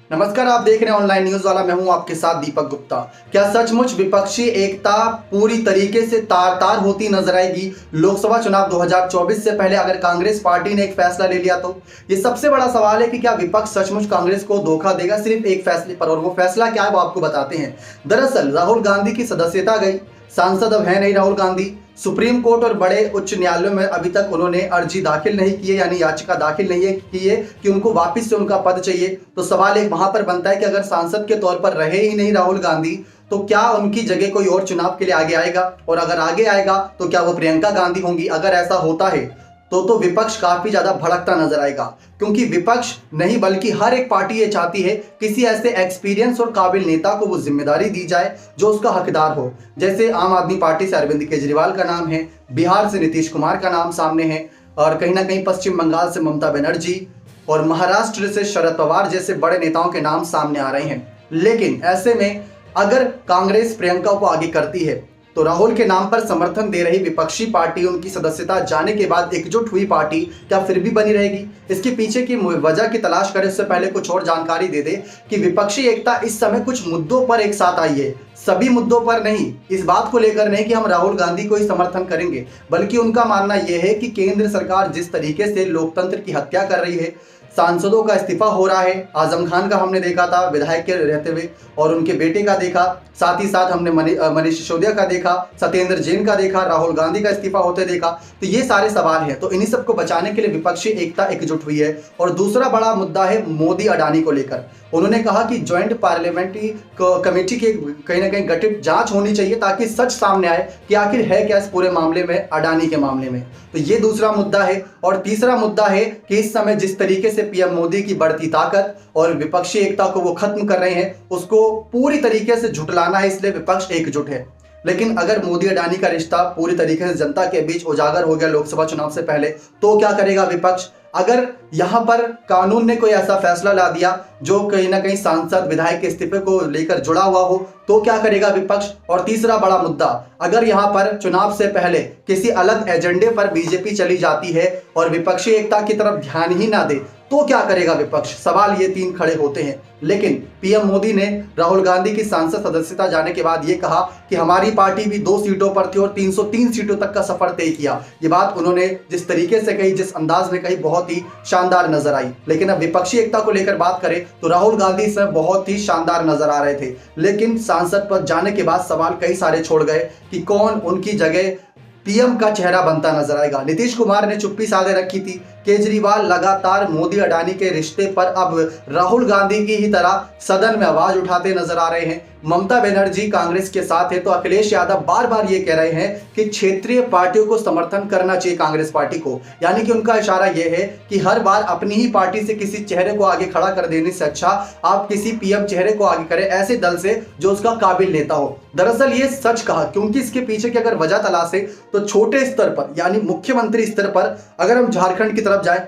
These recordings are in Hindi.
नमस्कार, आप देख रहे हैं ऑनलाइन न्यूज वाला। मैं हूं आपके साथ दीपक गुप्ता। क्या सचमुच विपक्षी एकता पूरी तरीके से तार तार होती नजर आएगी लोकसभा चुनाव 2024 से पहले अगर कांग्रेस पार्टी ने एक फैसला ले लिया तो? ये सबसे बड़ा सवाल है कि क्या विपक्ष सचमुच कांग्रेस को धोखा देगा सिर्फ एक फैसले पर, और वो फैसला क्या है वो आपको बताते हैं। दरअसल राहुल गांधी की सदस्यता गई, सांसद अब है नहीं राहुल गांधी। सुप्रीम कोर्ट और बड़े उच्च न्यायालयों में अभी तक उन्होंने अर्जी दाखिल नहीं की है, यानी याचिका दाखिल नहीं की है कि उनको वापस से उनका पद चाहिए। तो सवाल एक वहां पर बनता है कि अगर सांसद के तौर पर रहे ही नहीं राहुल गांधी तो क्या उनकी जगह कोई और चुनाव के लिए आगे आएगा, और अगर आगे आएगा तो क्या वो प्रियंका गांधी होंगी? अगर ऐसा होता है तो विपक्ष काफी ज्यादा भड़कता नजर आएगा, क्योंकि विपक्ष नहीं बल्कि हर एक पार्टी ये चाहती है किसी ऐसे एक्सपीरियंस और काबिल नेता को वो जिम्मेदारी दी जाए जो उसका हकदार हो। जैसे आम आदमी पार्टी से अरविंद केजरीवाल का नाम है, बिहार से नीतीश कुमार का नाम सामने है, और कहीं ना कहीं पश्चिम बंगाल से ममता बनर्जी और महाराष्ट्र से शरद पवार जैसे बड़े नेताओं के नाम सामने आ रहे हैं। लेकिन ऐसे में अगर कांग्रेस प्रियंका को आगे करती है तो राहुल के नाम पर समर्थन दे रही विपक्षी पार्टी, उनकी सदस्यता जाने के बाद एकजुट हुई पार्टी क्या फिर भी बनी रहेगी? इसके पीछे की वजह की तलाश करें उससे पहले कुछ और जानकारी दे दे कि विपक्षी एकता इस समय कुछ मुद्दों पर एक साथ आई है, सभी मुद्दों पर नहीं। इस बात को लेकर नहीं कि हम राहुल गांधी को ही समर्थन करेंगे, बल्कि उनका मानना यह है कि केंद्र सरकार जिस तरीके से लोकतंत्र की हत्या कर रही है, सांसदों का इस्तीफा हो रहा है। आजम खान का हमने देखा था विधायक के रहते हुए, और उनके बेटे का देखा, साथ ही साथ हमने मनीष सिसोदिया का देखा, सत्येंद्र जैन का देखा, राहुल गांधी का इस्तीफा होते देखा। तो ये सारे सवाल हैं। तो इन्हीं सबको बचाने के लिए विपक्षी एकता एकजुट हुई है। और दूसरा बड़ा मुद्दा है मोदी अडानी को लेकर। उन्होंने कहा कि ज्वाइंट पार्लियामेंट्री कमेटी की कहीं ना कहीं गठित जांच होनी चाहिए ताकि सच सामने आए कि आखिर है क्या इस पूरे मामले में, अडानी के मामले में। तो ये दूसरा मुद्दा है। और तीसरा मुद्दा है कि इस समय जिस तरीके से पीएम मोदी की बढ़ती ताकत और विपक्षी एकता को वो खत्म कर रहे हैं, उसको पूरी तरीके से झुटलाना है, इसलिए विपक्ष एकजुट है। लेकिन अगर मोदी अडानी का रिश्ता पूरी तरीके से जनता के बीच उजागर हो गया लोकसभा चुनाव से पहले, तो क्या करेगा विपक्ष? अगर यहां पर कानून ने कोई ऐसा फैसला ला दिया जो कहीं ना कहीं सांसद विधायक के इस्तीफे को लेकर जुड़ा हुआ हो, तो क्या करेगा विपक्ष? और तीसरा बड़ा मुद्दा, अगर यहां पर चुनाव से पहले किसी अलग एजेंडे पर बीजेपी चली जाती है और विपक्षी एकता की तरफ ध्यान ही ना दे, तो क्या करेगा विपक्ष? सवाल ये तीन खड़े होते हैं। लेकिन पीएम मोदी ने राहुल गांधी की सांसद सदस्यता जाने के बाद ये कहा कि हमारी पार्टी भी 2 सीटों पर थी और 303 सीटों तक का सफर तय किया। ये बात उन्होंने जिस तरीके से कही, जिस अंदाज में कही, बहुत ही शानदार नजर आई। लेकिन अब विपक्षी एकता को लेकर बात करें तो राहुल गांधी इसमें बहुत ही शानदार नजर आ रहे थे, लेकिन सांसद पद जाने के बाद सवाल कई सारे छोड़ गए कि कौन उनकी जगह पीएम का चेहरा बनता नजर आएगा। नीतीश कुमार ने चुप्पी साधे रखी थी, केजरीवाल लगातार मोदी अडानी के रिश्ते पर अब राहुल गांधी की ही तरह सदन में आवाज उठाते नजर आ रहे हैं। ममता बनर्जी कांग्रेस के साथ है, तो अखिलेश यादव बार बार ये कह रहे हैं कि क्षेत्रीय पार्टियों को समर्थन करना चाहिए कांग्रेस पार्टी को। यानी कि उनका इशारा यह है कि हर बार अपनी ही पार्टी से किसी चेहरे को आगे खड़ा कर देने से अच्छा आप किसी पीएम चेहरे को आगे करें, ऐसे दल से जो उसका काबिल नेता हो। दरअसल ये सच कहा, क्योंकि इसके पीछे की अगर वजह तलाशे तो छोटे स्तर पर यानी मुख्यमंत्री स्तर पर अगर हम झारखंड की तरफ जाए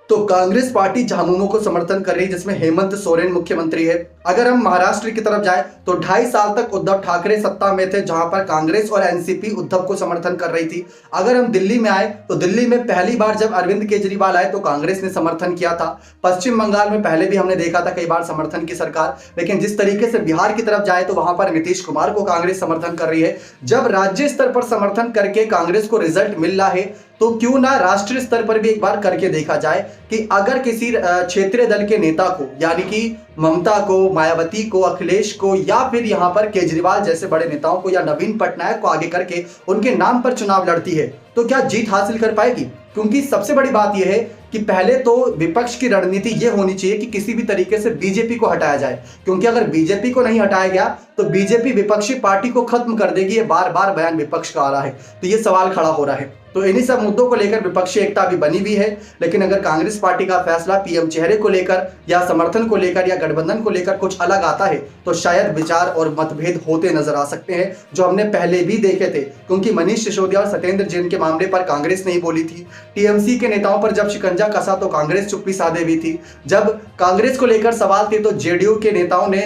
तो कांग्रेस पार्टी झामुमो को समर्थन कर रही है, जिसमें हेमंत सोरेन मुख्यमंत्री है। अगर हम महाराष्ट्र की तरफ जाए तो 2.5 साल तक उद्धव ठाकरे सत्ता में थे, जहां पर कांग्रेस और एनसीपी उद्धव को समर्थन कर रही थी। अगर हम दिल्ली में आए तो दिल्ली में पहली बार जब अरविंद केजरीवाल आए तो कांग्रेस ने समर्थन किया था। पश्चिम बंगाल में पहले भी हमने देखा था कई बार समर्थन की सरकार। लेकिन जिस तरीके से बिहार की तरफ जाए तो वहां पर नीतीश कुमार को कांग्रेस समर्थन कर रही है। जब राज्य स्तर पर समर्थन करके कांग्रेस को रिजल्ट मिल रहा है, तो क्यों ना राष्ट्रीय स्तर पर भी एक बार करके देखा जाए कि अगर किसी क्षेत्रीय दल के नेता को, यानी कि ममता को, मायावती को, अखिलेश को, या फिर यहां पर केजरीवाल जैसे बड़े नेताओं को या नवीन पटनायक को आगे करके उनके नाम पर चुनाव लड़ती है, तो क्या जीत हासिल कर पाएगी? क्योंकि सबसे बड़ी बात यह है कि पहले तो विपक्ष की रणनीति यह होनी चाहिए कि किसी भी तरीके से बीजेपी को हटाया जाए, क्योंकि अगर बीजेपी को नहीं हटाया गया तो बीजेपी विपक्षी पार्टी को खत्म कर देगी। ये बार बार बयान विपक्ष का आ रहा है, तो ये सवाल खड़ा हो रहा है। तो इन्हीं सब मुद्दों को लेकर विपक्षी एकता भी बनी हुई है। लेकिन अगर कांग्रेस पार्टी का फैसला पीएम चेहरे को लेकर या समर्थन को लेकर या गठबंधन को लेकर कुछ अलग आता है, तो शायद विचार और मतभेद होते नजर आ सकते हैं, जो हमने पहले भी देखे थे। क्योंकि मनीष सिसोदिया और सत्येंद्र जैन के मामले पर कांग्रेस नहीं बोली थी। टीएमसी के नेताओं पर जब शिकंजा कसा तो कांग्रेस चुप्पी साधे भी थी। जब कांग्रेस को लेकर सवाल थे तो जेडीयू के नेताओं ने,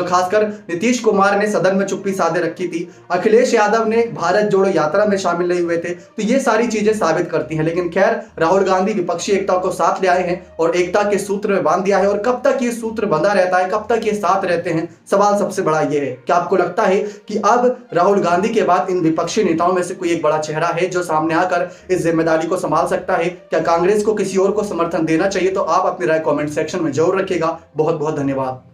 खासकर नीतीश कुमार ने सदन में चुप्पी साधे रखी थी। अखिलेश यादव ने भारत जोड़ो यात्रा में शामिल नहीं हुए थे। तो ये सारी चीजें साबित करती हैं। लेकिन खैर, राहुल गांधी विपक्षी एकता को साथ ले आए हैं और एकता के सूत्र में बांध दिया है। और कब तक ये सूत्र बंधा रहता है, कब तक ये साथ रहते हैं, सवाल सबसे बड़ा ये है। क्या आपको लगता है कि अब राहुल गांधी के बाद इन विपक्षी नेताओं में से कोई एक बड़ा चेहरा है जो सामने आकर इस जिम्मेदारी को संभाल सकता है? क्या कांग्रेस को किसी और को समर्थन देना चाहिए? तो आप अपनी राय कमेंट सेक्शन में जरूर रखिएगा। बहुत बहुत धन्यवाद।